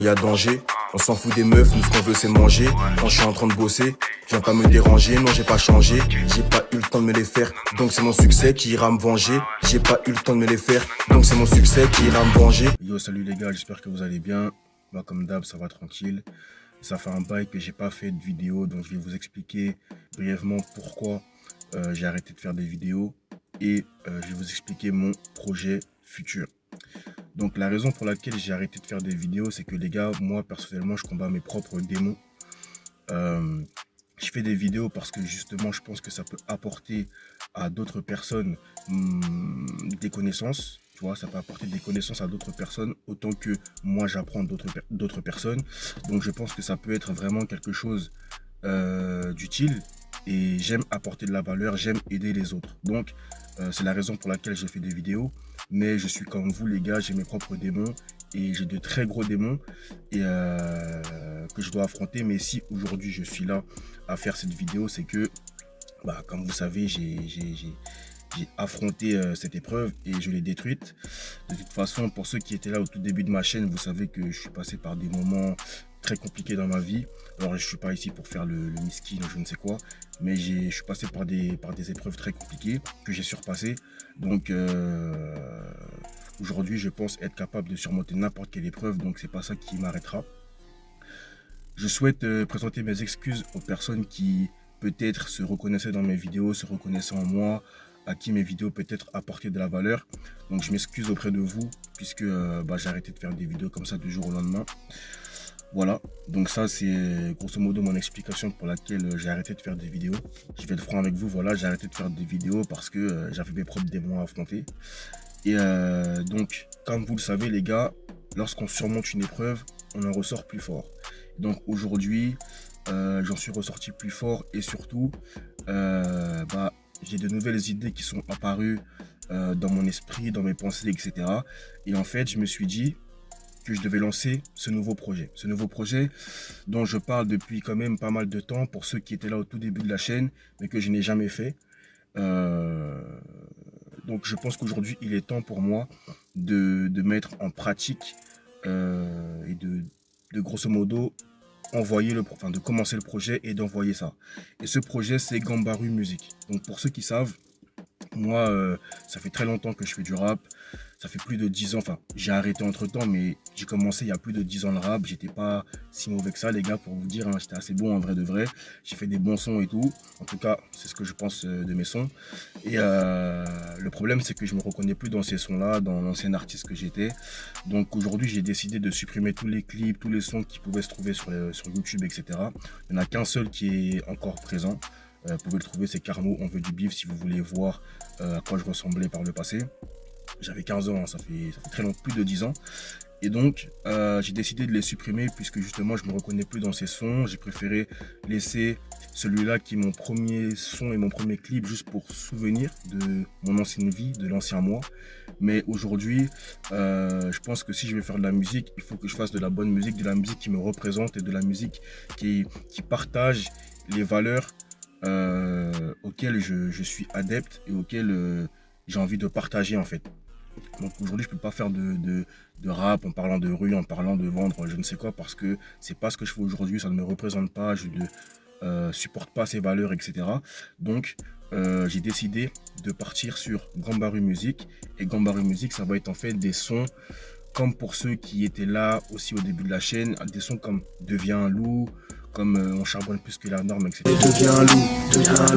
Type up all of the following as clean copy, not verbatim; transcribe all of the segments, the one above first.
Y a danger, on s'en fout des meufs, nous ce qu'on veut c'est manger. Quand je suis en train de bosser, viens pas me déranger, non j'ai pas changé. J'ai pas eu le temps de me les faire, donc c'est mon succès qui ira me venger. J'ai pas eu le temps de me les faire, donc c'est mon succès qui ira me venger. Yo, salut les gars, j'espère que vous allez bien. Moi comme d'hab, ça va tranquille. Ça fait un bail que j'ai pas fait de vidéo, donc je vais vous expliquer brièvement pourquoi j'ai arrêté de faire des vidéos. Et je vais vous expliquer mon projet futur. Donc la raison pour laquelle j'ai arrêté de faire des vidéos, c'est que les gars, moi personnellement, je combats mes propres démons. Je fais des vidéos parce que justement, je pense que ça peut apporter à d'autres personnes des connaissances. Tu vois, ça peut apporter des connaissances à d'autres personnes autant que moi j'apprends d'autres personnes. Donc je pense que ça peut être vraiment quelque chose d'utile. Et j'aime apporter de la valeur, j'aime aider les autres. Donc c'est la raison pour laquelle je fais des vidéos. Mais je suis comme vous les gars, j'ai mes propres démons. Et j'ai de très gros démons et, que je dois affronter. Mais si aujourd'hui je suis là à faire cette vidéo, c'est que, comme vous savez, j'ai affronté cette épreuve et je l'ai détruite. De toute façon, pour ceux qui étaient là au tout début de ma chaîne, vous savez que je suis passé par des moments très compliqués dans ma vie. Alors je suis pas ici pour faire le miskin ou je ne sais quoi, mais je suis passé par des épreuves très compliquées que j'ai surpassées. Donc aujourd'hui, je pense être capable de surmonter n'importe quelle épreuve, donc c'est pas ça qui m'arrêtera. Je souhaite présenter mes excuses aux personnes qui peut-être se reconnaissaient dans mes vidéos, se reconnaissaient en moi, à qui mes vidéos peut-être apportaient de la valeur. Donc je m'excuse auprès de vous, puisque j'ai arrêté de faire des vidéos comme ça du jour au lendemain. Voilà, donc ça c'est grosso modo mon explication pour laquelle j'ai arrêté de faire des vidéos. Je vais être franc avec vous, voilà, j'ai arrêté de faire des vidéos parce que j'avais mes propres démons à affronter. Et donc, comme vous le savez les gars, lorsqu'on surmonte une épreuve, on en ressort plus fort. Donc aujourd'hui, j'en suis ressorti plus fort et surtout, j'ai de nouvelles idées qui sont apparues dans mon esprit, dans mes pensées, etc. Et en fait, je me suis dit que je devais lancer ce nouveau projet. Ce nouveau projet dont je parle depuis quand même pas mal de temps pour ceux qui étaient là au tout début de la chaîne, mais que je n'ai jamais fait. Donc je pense qu'aujourd'hui, il est temps pour moi de mettre en pratique et de grosso modo envoyer de commencer le projet et d'envoyer ça. Et ce projet, c'est Gambaru Music. Donc pour ceux qui savent, moi, ça fait très longtemps que je fais du rap. Ça fait plus de 10 ans, enfin, j'ai arrêté entre temps, mais j'ai commencé il y a plus de 10 ans le rap. J'étais pas si mauvais que ça, les gars, pour vous dire, hein, j'étais assez bon en vrai de vrai. J'ai fait des bons sons et tout. En tout cas, c'est ce que je pense de mes sons. Et le problème, c'est que je me reconnais plus dans ces sons-là, dans l'ancien artiste que j'étais. Donc aujourd'hui, j'ai décidé de supprimer tous les clips, tous les sons qui pouvaient se trouver sur YouTube, etc. Il n'y en a qu'un seul qui est encore présent. Vous pouvez le trouver, c'est Carmo, on veut du bif, si vous voulez voir à quoi je ressemblais par le passé. J'avais 15 ans, hein, ça fait très long, plus de 10 ans. Et donc, j'ai décidé de les supprimer puisque justement, je ne me reconnais plus dans ces sons. J'ai préféré laisser celui-là qui est mon premier son et mon premier clip juste pour souvenir de mon ancienne vie, de l'ancien moi. Mais aujourd'hui, je pense que si je vais faire de la musique, il faut que je fasse de la bonne musique, de la musique qui me représente et de la musique qui partage les valeurs auxquelles je suis adepte et auxquelles j'ai envie de partager en fait. Donc aujourd'hui, je peux pas faire de rap en parlant de rue, en parlant de vendre je ne sais quoi, parce que c'est pas ce que je fais aujourd'hui, ça ne me représente pas, je ne supporte pas ces valeurs, etc. Donc j'ai décidé de partir sur Gambaru Music. Et Gambaru Music, ça va être en fait des sons comme pour ceux qui étaient là aussi au début de la chaîne, des sons comme Deviens un loup, comme on charbonne plus que la norme, etc. Deviens un loup,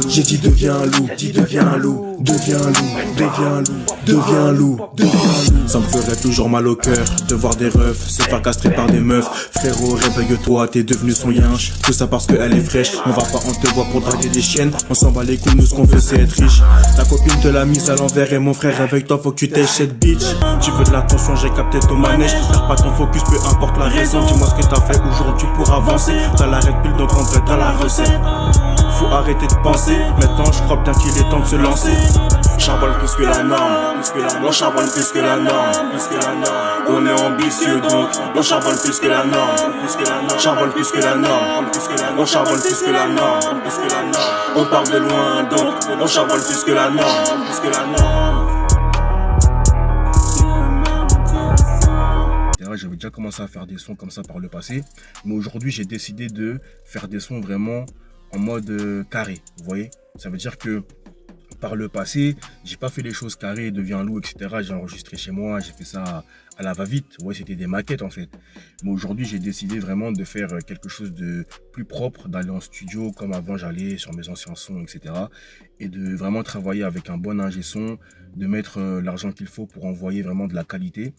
j'ai dit deviens un loup, deviens un loup, deviens un loup, deviens un loup, deviens un loup, deviens un loup. Ça me ferait toujours mal au cœur de voir des refs se faire castrer par des meufs. Frérot, réveille-toi, t'es devenu son yinche. Tout ça parce qu'elle est fraîche. On va pas en te voir pour draguer des chiennes. On s'en bat les couilles, nous ce qu'on veut c'est être riche. Ta copine te l'a mise à l'envers et mon frère réveille-toi, faut que tu t'aies cette bitch. Tu veux de l'attention, j'ai capté ton manège. Perds pas ton focus, peu importe la raison. Dis-moi ce que t'as fait aujourd'hui pour avancer. T'as la Red Bull donc en vrai t'as la recette. Faut arrêter de penser, maintenant je crois bien qu'il est temps de se lancer. Charbonne plus que la norme, on charbonne plus que la norme, on est ambitieux donc on charbonne plus que la norme, charbonne plus que la norme, on charbonne plus que la norme, on part de loin donc on charbonne plus que la norme, j'avais déjà commencé à faire des sons comme ça par le passé. Mais aujourd'hui, j'ai décidé de faire des sons vraiment en mode carré. Vous voyez? Ça veut dire que par le passé, j'ai pas fait les choses carrées, deviens loup, etc. J'ai enregistré chez moi, j'ai fait ça à la va-vite. Ouais, c'était des maquettes en fait. Mais aujourd'hui, j'ai décidé vraiment de faire quelque chose de plus propre, d'aller en studio comme avant j'allais sur mes anciens sons, etc. Et de vraiment travailler avec un bon ingé son, de mettre l'argent qu'il faut pour envoyer vraiment de la qualité,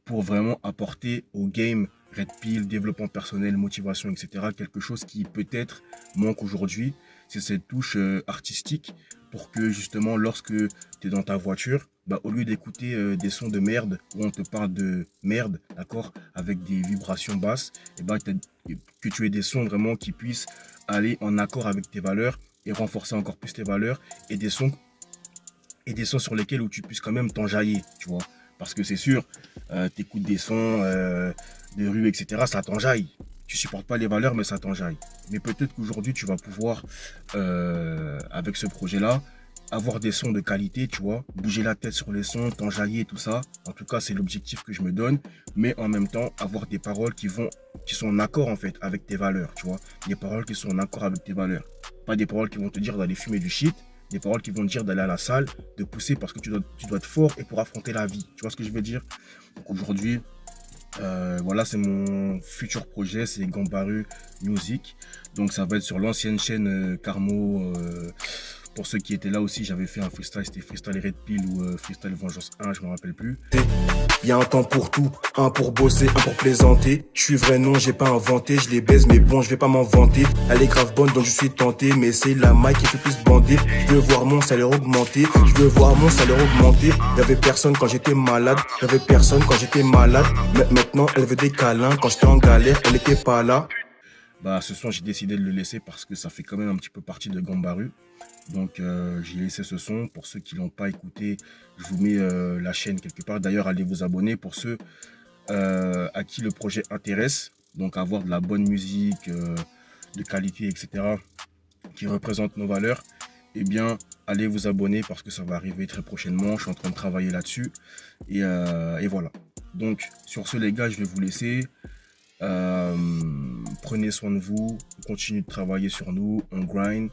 pour vraiment apporter au game Red Pill, développement personnel, motivation, etc. quelque chose qui peut-être manque aujourd'hui. C'est cette touche artistique pour que justement lorsque tu es dans ta voiture, bah, au lieu d'écouter des sons de merde où on te parle de merde, d'accord, avec des vibrations basses, et bah, que tu aies des sons vraiment qui puissent aller en accord avec tes valeurs et renforcer encore plus tes valeurs et des sons sur lesquels où tu puisses quand même t'enjailler, tu vois. Parce que c'est sûr, tu écoutes des sons de rue, etc., ça t'enjaille. Tu supportes pas les valeurs, mais ça t'enjaille. Mais peut-être qu'aujourd'hui, tu vas pouvoir, avec ce projet-là, avoir des sons de qualité, tu vois, bouger la tête sur les sons, t'enjailler, tout ça. En tout cas, c'est l'objectif que je me donne. Mais en même temps, avoir des paroles qui sont en accord, en fait, avec tes valeurs, tu vois. Des paroles qui sont en accord avec tes valeurs. Pas des paroles qui vont te dire d'aller fumer du shit. Des paroles qui vont te dire d'aller à la salle, de pousser parce que tu dois être fort et pour affronter la vie. Tu vois ce que je veux dire? Donc aujourd'hui, voilà, c'est mon futur projet, c'est Gambaru Music. Donc ça va être sur l'ancienne chaîne Carmo. Pour ceux qui étaient là aussi, j'avais fait un freestyle, c'était Freestyle Red Pill ou Freestyle Vengeance 1, je me rappelle plus. Y'a un temps pour tout, un pour bosser, un pour plaisanter. Je suis vrai, non, j'ai pas inventé, je les baise, mais bon, je vais pas m'en vanter. Elle est grave bonne, donc je suis tenté, mais c'est la maille qui fait plus bander. Je veux voir mon salaire augmenter, je veux voir mon salaire augmenter. Y'avait personne quand j'étais malade, y'avait personne quand j'étais malade. Mais maintenant, elle veut des câlins, quand j'étais en galère, elle était pas là. Bah, ce son, j'ai décidé de le laisser parce que ça fait quand même un petit peu partie de Gambaru. Donc, j'ai laissé ce son. Pour ceux qui l'ont pas écouté, je vous mets la chaîne quelque part. D'ailleurs, allez vous abonner pour ceux à qui le projet intéresse. Donc, avoir de la bonne musique, de qualité, etc. qui représente nos valeurs. Eh bien, allez vous abonner parce que ça va arriver très prochainement. Je suis en train de travailler là-dessus. Et voilà. Donc, sur ce, les gars, je vais vous laisser. Prenez soin de vous, on continue de travailler sur nous, on grind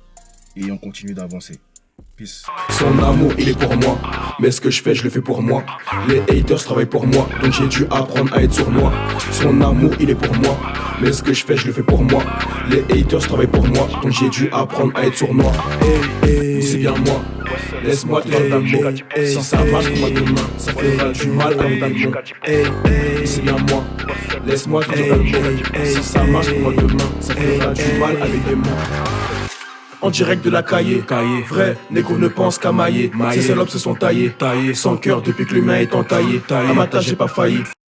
et on continue d'avancer. Peace. Son amour il est pour moi, mais ce que je fais je le fais pour moi. Les haters travaillent pour moi, donc j'ai dû apprendre à être sournois. Son amour il est pour moi, mais ce que je fais je le fais pour moi. Les haters travaillent pour moi, donc j'ai dû apprendre à être sournois. C'est bien moi, laisse-moi te dire d'amour. Si ça marche pour moi demain, ça fera du mal à mes démons. C'est bien moi, laisse-moi te dire d'amour. Si ça marche pour moi demain, ça fera du mal à mes démons. En direct de la cahier, vrai, négro ne pense qu'à mailler. Ces salopes se sont taillés, sans cœur depuis que l'humain est entaillé. À ma tâche j'ai pas failli.